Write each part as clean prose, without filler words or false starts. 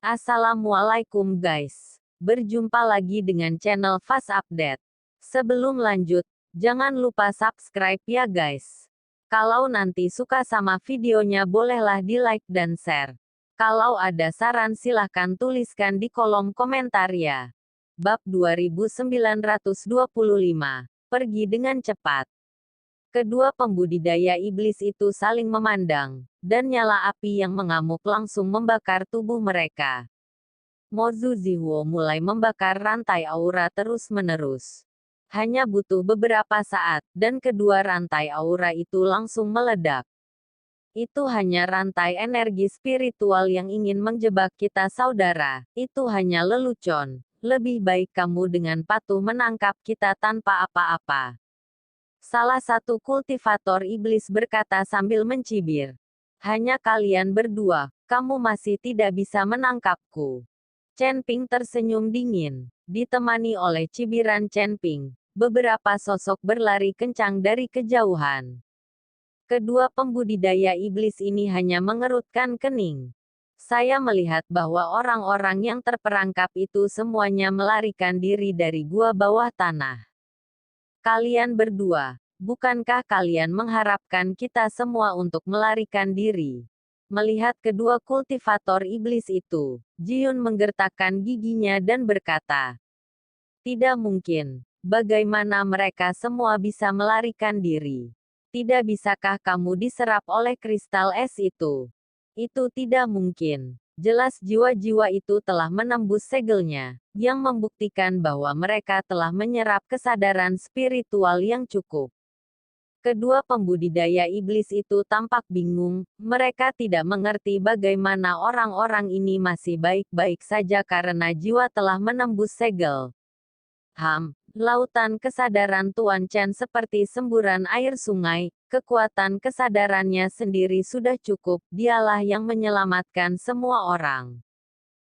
Assalamualaikum guys. Berjumpa lagi dengan channel Fast Update. Sebelum lanjut, jangan lupa subscribe ya guys. Kalau nanti suka sama videonya bolehlah di like dan share. Kalau ada saran silahkan tuliskan di kolom komentar ya. Bab 2925. Pergi dengan cepat. Kedua pembudidaya iblis itu saling memandang, dan nyala api yang mengamuk langsung membakar tubuh mereka. Mozu Zihuo mulai membakar rantai aura terus-menerus. Hanya butuh beberapa saat, dan kedua rantai aura itu langsung meledak. Itu hanya rantai energi spiritual yang ingin menjebak kita saudara, itu hanya lelucon. Lebih baik kamu dengan patuh menangkap kita tanpa apa-apa. Salah satu kultivator iblis berkata sambil mencibir. Hanya kalian berdua, kamu masih tidak bisa menangkapku. Chen Ping tersenyum dingin. Ditemani oleh cibiran Chen Ping, beberapa sosok berlari kencang dari kejauhan. Kedua pembudidaya iblis ini hanya mengerutkan kening. Saya melihat bahwa orang-orang yang terperangkap itu semuanya melarikan diri dari gua bawah tanah. Kalian berdua, bukankah kalian mengharapkan kita semua untuk melarikan diri? Melihat kedua kultivator iblis itu, Jiun menggertakkan giginya dan berkata, tidak mungkin. Bagaimana mereka semua bisa melarikan diri? Tidak bisakah kamu diserap oleh kristal es itu? Itu tidak mungkin. Jelas jiwa-jiwa itu telah menembus segelnya, yang membuktikan bahwa mereka telah menyerap kesadaran spiritual yang cukup. Kedua pembudidaya iblis itu tampak bingung, mereka tidak mengerti bagaimana orang-orang ini masih baik-baik saja karena jiwa telah menembus segel. Lautan kesadaran Tuan Chen seperti semburan air sungai, kekuatan kesadarannya sendiri sudah cukup, dialah yang menyelamatkan semua orang.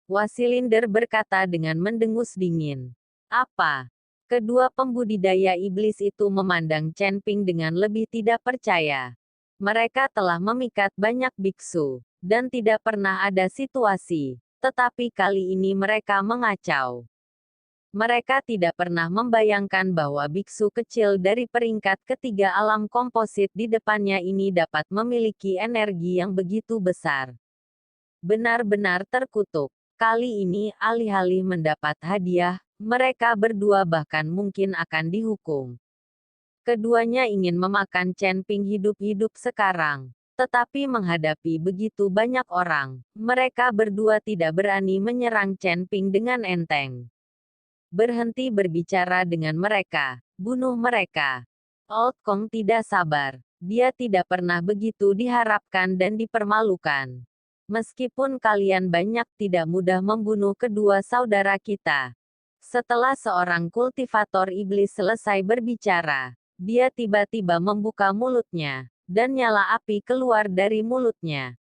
Wasilinder berkata dengan mendengus dingin. Apa? Kedua pembudidaya iblis itu memandang Chen Ping dengan lebih tidak percaya. Mereka telah memikat banyak biksu, dan tidak pernah ada situasi, tetapi kali ini mereka mengacau. Mereka tidak pernah membayangkan bahwa biksu kecil dari peringkat ketiga alam komposit di depannya ini dapat memiliki energi yang begitu besar. Benar-benar terkutuk. Kali ini, alih-alih mendapat hadiah, mereka berdua bahkan mungkin akan dihukum. Keduanya ingin memakan Chen Ping hidup-hidup sekarang. Tetapi menghadapi begitu banyak orang, mereka berdua tidak berani menyerang Chen Ping dengan enteng. Berhenti berbicara dengan mereka, bunuh mereka. Old Kong tidak sabar. Dia tidak pernah begitu diharapkan dan dipermalukan. Meskipun kalian banyak tidak mudah membunuh kedua saudara kita. Setelah seorang kultivator iblis selesai berbicara, dia tiba-tiba membuka mulutnya, dan nyala api keluar dari mulutnya.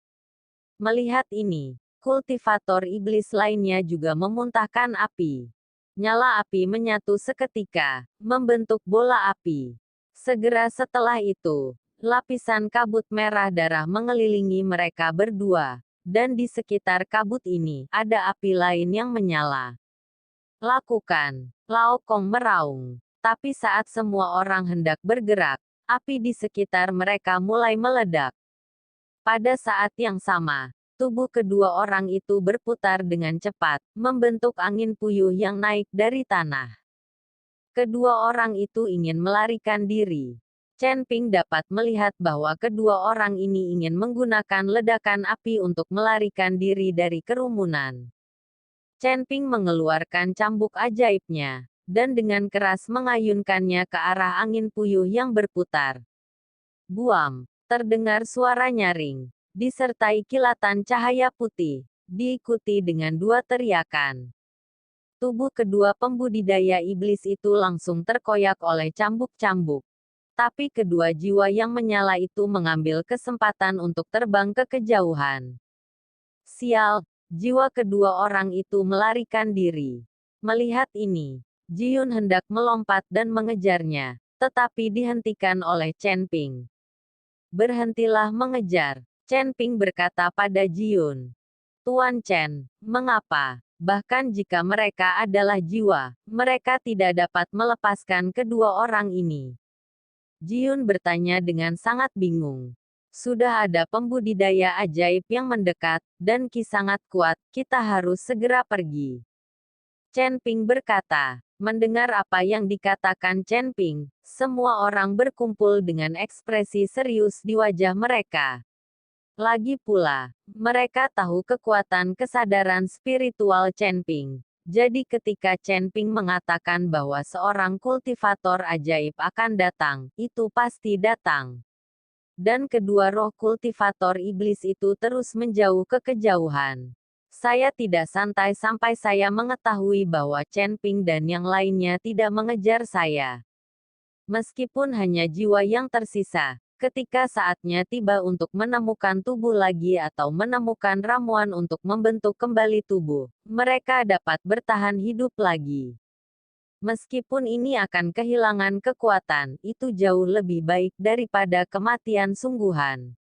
Melihat ini, kultivator iblis lainnya juga memuntahkan api. Nyala api menyatu seketika, membentuk bola api. Segera setelah itu, lapisan kabut merah darah mengelilingi mereka berdua, dan di sekitar kabut ini, ada api lain yang menyala. Lakukan, Lao Kong meraung. Tapi saat semua orang hendak bergerak, api di sekitar mereka mulai meledak. Pada saat yang sama, tubuh kedua orang itu berputar dengan cepat, membentuk angin puyuh yang naik dari tanah. Kedua orang itu ingin melarikan diri. Chen Ping dapat melihat bahwa kedua orang ini ingin menggunakan ledakan api untuk melarikan diri dari kerumunan. Chen Ping mengeluarkan cambuk ajaibnya, dan dengan keras mengayunkannya ke arah angin puyuh yang berputar. Buam! Terdengar suara nyaring, disertai kilatan cahaya putih, diikuti dengan dua teriakan. Tubuh kedua pembudidaya iblis itu langsung terkoyak oleh cambuk-cambuk. Tapi kedua jiwa yang menyala itu mengambil kesempatan untuk terbang ke kejauhan. Sial, jiwa kedua orang itu melarikan diri. Melihat ini, Jiun hendak melompat dan mengejarnya, tetapi dihentikan oleh Chen Ping. Berhentilah mengejar, Chen Ping berkata pada Jiun. Tuan Chen, mengapa? Bahkan jika mereka adalah jiwa, mereka tidak dapat melepaskan kedua orang ini. Jiun bertanya dengan sangat bingung. Sudah ada pembudidaya ajaib yang mendekat, dan Qi sangat kuat, kita harus segera pergi. Chen Ping berkata. Mendengar apa yang dikatakan Chen Ping, semua orang berkumpul dengan ekspresi serius di wajah mereka. Lagi pula, mereka tahu kekuatan kesadaran spiritual Chen Ping. Jadi ketika Chen Ping mengatakan bahwa seorang kultivator ajaib akan datang, itu pasti datang. Dan kedua roh kultivator iblis itu terus menjauh ke kejauhan. Saya tidak santai sampai saya mengetahui bahwa Chen Ping dan yang lainnya tidak mengejar saya. Meskipun hanya jiwa yang tersisa, ketika saatnya tiba untuk menemukan tubuh lagi atau menemukan ramuan untuk membentuk kembali tubuh, mereka dapat bertahan hidup lagi. Meskipun ini akan kehilangan kekuatan, itu jauh lebih baik daripada kematian sungguhan.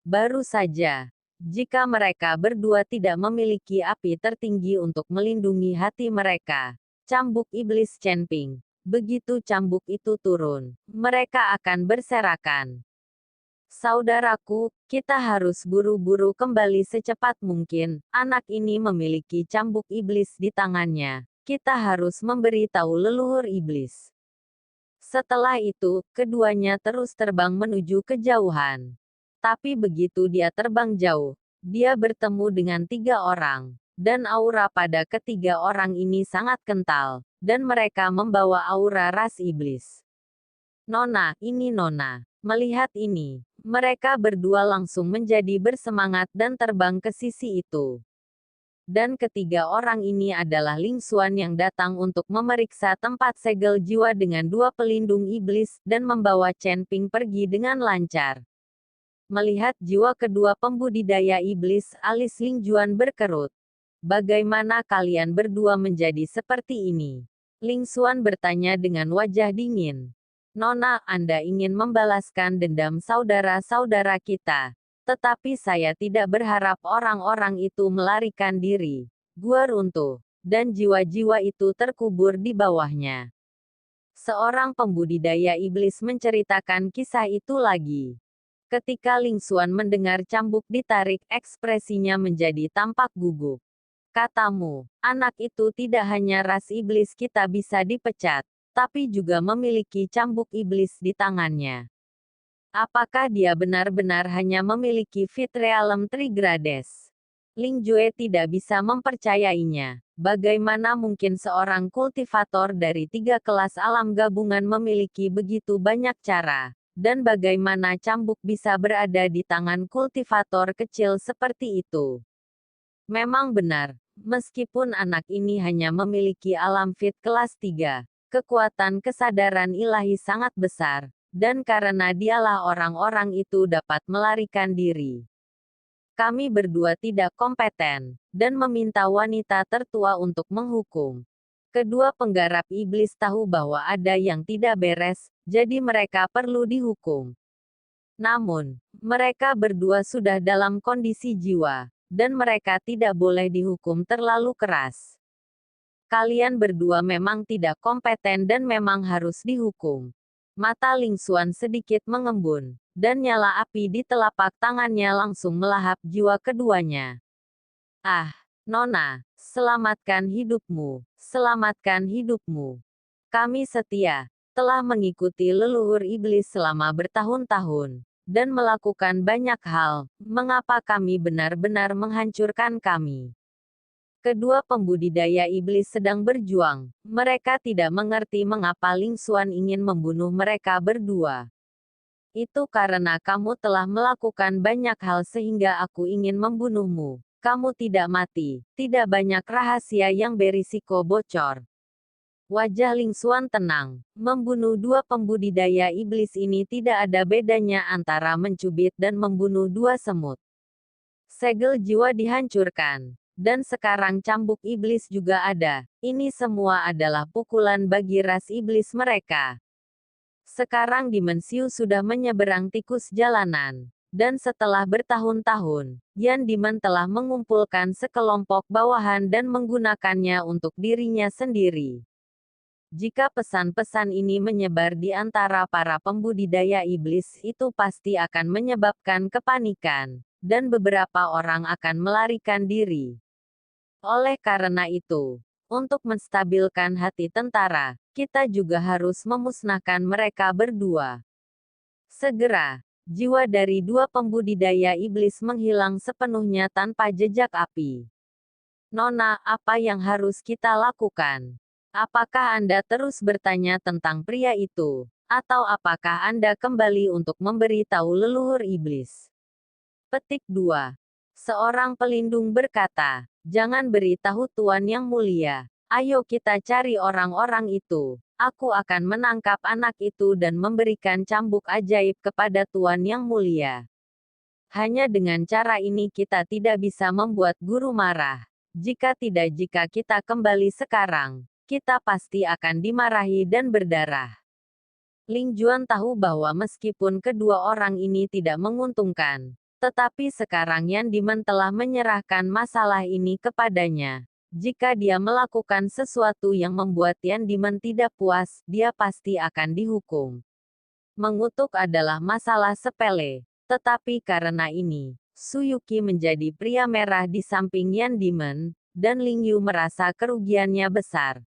Baru saja, jika mereka berdua tidak memiliki api tertinggi untuk melindungi hati mereka, cambuk iblis Chen Ping, begitu cambuk itu turun, mereka akan berserakan. Saudaraku, kita harus buru-buru kembali secepat mungkin, anak ini memiliki cambuk iblis di tangannya, kita harus memberi tahu leluhur iblis. Setelah itu, keduanya terus terbang menuju kejauhan. Tapi begitu dia terbang jauh, dia bertemu dengan 3 orang, dan aura pada ketiga orang ini sangat kental, dan mereka membawa aura ras iblis. Nona, ini Nona. Melihat ini, mereka berdua langsung menjadi bersemangat dan terbang ke sisi itu. Dan ketiga orang ini adalah Ling Xuan yang datang untuk memeriksa tempat segel jiwa dengan 2 pelindung iblis, dan membawa Chen Ping pergi dengan lancar. Melihat jiwa kedua pembudidaya iblis, alis Ling Juan berkerut. Bagaimana kalian berdua menjadi seperti ini? Ling Xuan bertanya dengan wajah dingin. Nona, Anda ingin membalaskan dendam saudara-saudara kita. Tetapi saya tidak berharap orang-orang itu melarikan diri. Gua runtuh, dan jiwa-jiwa itu terkubur di bawahnya. Seorang pembudidaya iblis menceritakan kisah itu lagi. Ketika Ling Xuan mendengar cambuk ditarik, ekspresinya menjadi tampak gugup. Katamu, anak itu tidak hanya ras iblis kita bisa dipecat, tapi juga memiliki cambuk iblis di tangannya. Apakah dia benar-benar hanya memiliki Fit Realm Trigrades? Ling Jue tidak bisa mempercayainya. Bagaimana mungkin seorang kultivator dari 3 kelas alam gabungan memiliki begitu banyak cara? Dan bagaimana cambuk bisa berada di tangan kultivator kecil seperti itu? Memang benar, meskipun anak ini hanya memiliki alam fit kelas 3, kekuatan kesadaran ilahi sangat besar, dan karena dialah orang-orang itu dapat melarikan diri. Kami berdua tidak kompeten, dan meminta wanita tertua untuk menghukum. Kedua penggarap iblis tahu bahwa ada yang tidak beres, jadi mereka perlu dihukum. Namun, mereka berdua sudah dalam kondisi jiwa, dan mereka tidak boleh dihukum terlalu keras. Kalian berdua memang tidak kompeten dan memang harus dihukum. Mata Ling Xuan sedikit mengembun, dan nyala api di telapak tangannya langsung melahap jiwa keduanya. Ah, Nona, selamatkan hidupmu, selamatkan hidupmu. Kami setia, telah mengikuti leluhur iblis selama bertahun-tahun, dan melakukan banyak hal, mengapa kami benar-benar menghancurkan kami? Kedua pembudidaya iblis sedang berjuang, mereka tidak mengerti mengapa Ling Xuan ingin membunuh mereka berdua. Itu karena kamu telah melakukan banyak hal sehingga aku ingin membunuhmu. Kamu tidak mati, tidak banyak rahasia yang berisiko bocor. Wajah Ling Xuan tenang, membunuh 2 pembudidaya iblis ini tidak ada bedanya antara mencubit dan membunuh 2 semut. Segel jiwa dihancurkan, dan sekarang cambuk iblis juga ada, ini semua adalah pukulan bagi ras iblis mereka. Sekarang Dimensiu sudah menyeberang tikus jalanan. Dan setelah bertahun-tahun, Yan Dimen telah mengumpulkan sekelompok bawahan dan menggunakannya untuk dirinya sendiri. Jika pesan-pesan ini menyebar di antara para pembudidaya iblis, itu pasti akan menyebabkan kepanikan, dan beberapa orang akan melarikan diri. Oleh karena itu, untuk menstabilkan hati tentara, kita juga harus memusnahkan mereka berdua. Segera, jiwa dari dua pembudidaya iblis menghilang sepenuhnya tanpa jejak api. Nona, apa yang harus kita lakukan? Apakah Anda terus bertanya tentang pria itu? Atau apakah Anda kembali untuk memberitahu leluhur iblis? Petik 2. Seorang pelindung berkata, jangan beritahu Tuan Yang Mulia. Ayo kita cari orang-orang itu. Aku akan menangkap anak itu dan memberikan cambuk ajaib kepada Tuan Yang Mulia. Hanya dengan cara ini kita tidak bisa membuat guru marah. Jika kita kembali sekarang, kita pasti akan dimarahi dan berdarah. Ling Juan tahu bahwa meskipun kedua orang ini tidak menguntungkan, tetapi sekarang Yan Dimen telah menyerahkan masalah ini kepadanya. Jika dia melakukan sesuatu yang membuat Yan Dimen tidak puas, dia pasti akan dihukum. Mengutuk adalah masalah sepele, tetapi karena ini, Su Yuqi menjadi pria merah di samping Yan Dimen, dan Ling Yu merasa kerugiannya besar.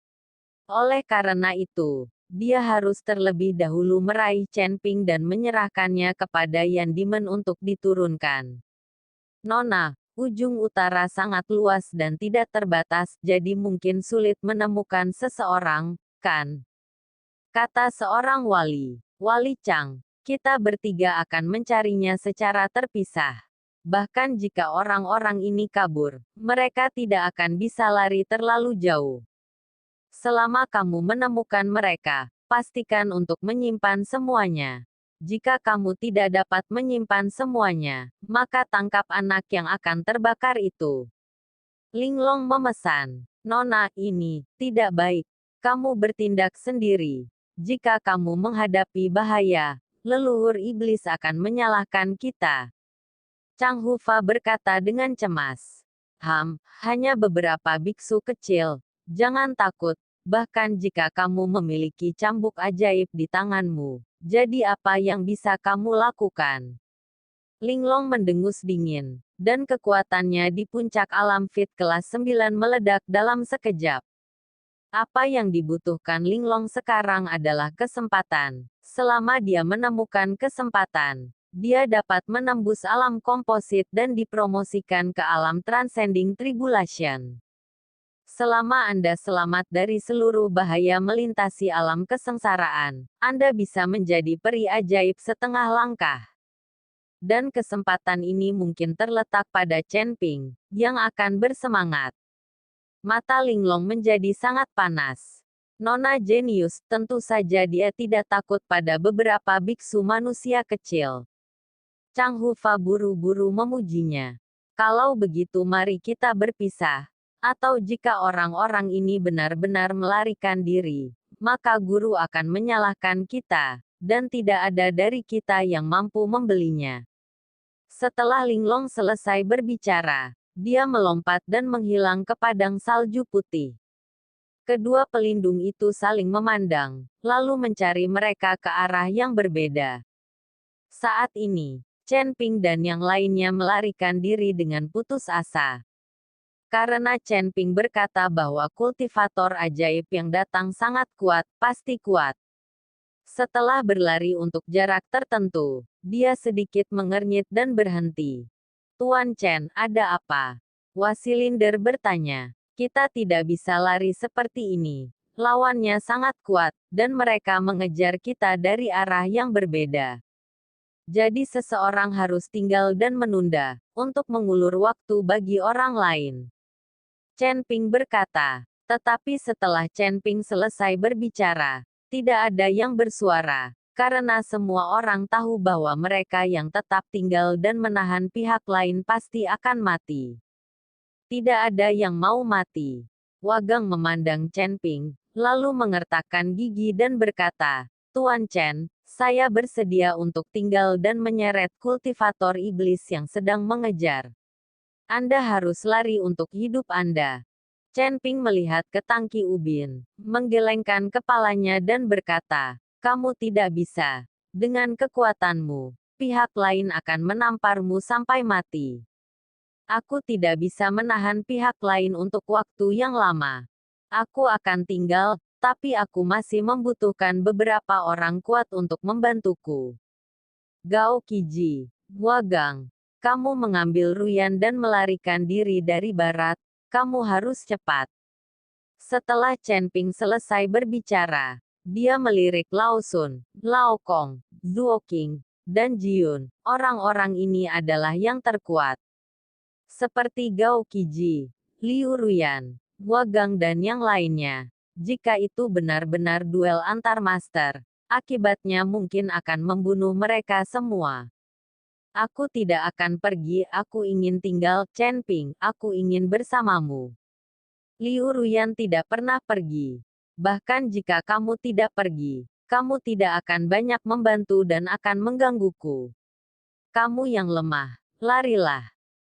Oleh karena itu, dia harus terlebih dahulu meraih Chen Ping dan menyerahkannya kepada Yan Dimen untuk diturunkan. Nona, ujung utara sangat luas dan tidak terbatas, jadi mungkin sulit menemukan seseorang, kan? Kata seorang wali. Wali Chang, kita bertiga akan mencarinya secara terpisah. Bahkan jika orang-orang ini kabur, mereka tidak akan bisa lari terlalu jauh. Selama kamu menemukan mereka, pastikan untuk menyimpan semuanya. Jika kamu tidak dapat menyimpan semuanya, maka tangkap anak yang akan terbakar itu. Linglong memesan, Nona, ini tidak baik. Kamu bertindak sendiri. Jika kamu menghadapi bahaya, leluhur iblis akan menyalahkan kita. Chang Hufa berkata dengan cemas. Hanya beberapa biksu kecil. Jangan takut. Bahkan jika kamu memiliki cambuk ajaib di tanganmu, jadi apa yang bisa kamu lakukan? Linglong mendengus dingin, dan kekuatannya di puncak alam fit kelas 9 meledak dalam sekejap. Apa yang dibutuhkan Linglong sekarang adalah kesempatan. Selama dia menemukan kesempatan, dia dapat menembus alam komposit dan dipromosikan ke alam transcending tribulation. Selama Anda selamat dari seluruh bahaya melintasi alam kesengsaraan, Anda bisa menjadi peri ajaib setengah langkah. Dan kesempatan ini mungkin terletak pada Chen Ping, yang akan bersemangat. Mata Linglong menjadi sangat panas. Nona jenius, tentu saja dia tidak takut pada beberapa biksu manusia kecil. Chang Hufa buru-buru memujinya. Kalau begitu mari kita berpisah. Atau jika orang-orang ini benar-benar melarikan diri, maka guru akan menyalahkan kita, dan tidak ada dari kita yang mampu membelinya. Setelah Linglong selesai berbicara, dia melompat dan menghilang ke padang salju putih. Kedua pelindung itu saling memandang, lalu mencari mereka ke arah yang berbeda. Saat ini, Chen Ping dan yang lainnya melarikan diri dengan putus asa. Karena Chen Ping berkata bahwa kultivator ajaib yang datang sangat kuat, pasti kuat. Setelah berlari untuk jarak tertentu, dia sedikit mengernyit dan berhenti. Tuan Chen, ada apa? Wasilinder bertanya. Kita tidak bisa lari seperti ini. Lawannya sangat kuat, dan mereka mengejar kita dari arah yang berbeda. Jadi seseorang harus tinggal dan menunda, untuk mengulur waktu bagi orang lain. Chen Ping berkata, tetapi setelah Chen Ping selesai berbicara, tidak ada yang bersuara, karena semua orang tahu bahwa mereka yang tetap tinggal dan menahan pihak lain pasti akan mati. Tidak ada yang mau mati. Wagang memandang Chen Ping, lalu mengertakkan gigi dan berkata, Tuan Chen, Saya bersedia untuk tinggal dan menyeret kultivator iblis yang sedang mengejar. Anda harus lari untuk hidup Anda. Chen Ping melihat ke tangki ubin, menggelengkan kepalanya dan berkata, kamu tidak bisa. Dengan kekuatanmu, pihak lain akan menamparmu sampai mati. Aku tidak bisa menahan pihak lain untuk waktu yang lama. Aku akan tinggal, tapi aku masih membutuhkan beberapa orang kuat untuk membantuku. Gao Qiji, Wagang, kamu mengambil Ruyan dan melarikan diri dari barat, kamu harus cepat. Setelah Chen Ping selesai berbicara, dia melirik Lao Sun, Lao Kong, Zuo Qing, dan Jiun. Orang-orang ini adalah yang terkuat. Seperti Gao Qiji, Liu Ruyan, Wagang dan yang lainnya. Jika itu benar-benar duel antar master, akibatnya mungkin akan membunuh mereka semua. Aku tidak akan pergi, aku ingin tinggal, Chen Ping, aku ingin bersamamu. Liu Ruyan tidak pernah pergi. Bahkan jika kamu tidak pergi, kamu tidak akan banyak membantu dan akan menggangguku. Kamu yang lemah, larilah.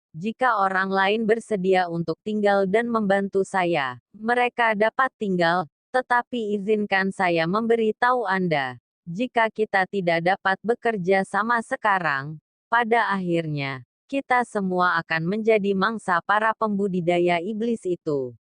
Jika orang lain bersedia untuk tinggal dan membantu saya, mereka dapat tinggal, tetapi izinkan saya memberi tahu Anda, jika kita tidak dapat bekerja sama sekarang, pada akhirnya, kita semua akan menjadi mangsa para pembudidaya iblis itu.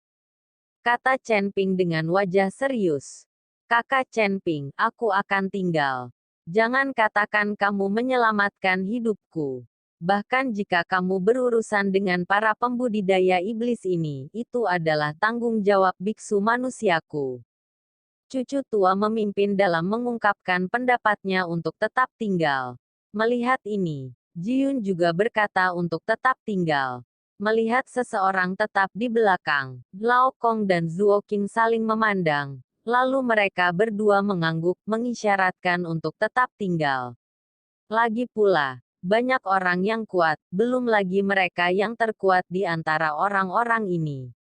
Kata Chen Ping dengan wajah serius. Kakak Chen Ping, aku akan tinggal. Jangan katakan kamu menyelamatkan hidupku. Bahkan jika kamu berurusan dengan para pembudidaya iblis ini, itu adalah tanggung jawab biksu manusiaku. Cucu tua memimpin dalam mengungkapkan pendapatnya untuk tetap tinggal. Melihat ini, Jiun juga berkata untuk tetap tinggal. Melihat seseorang tetap di belakang, Lao Kong dan Zuo Qing saling memandang, lalu mereka berdua mengangguk mengisyaratkan untuk tetap tinggal. Lagi pula, banyak orang yang kuat, belum lagi mereka yang terkuat di antara orang-orang ini.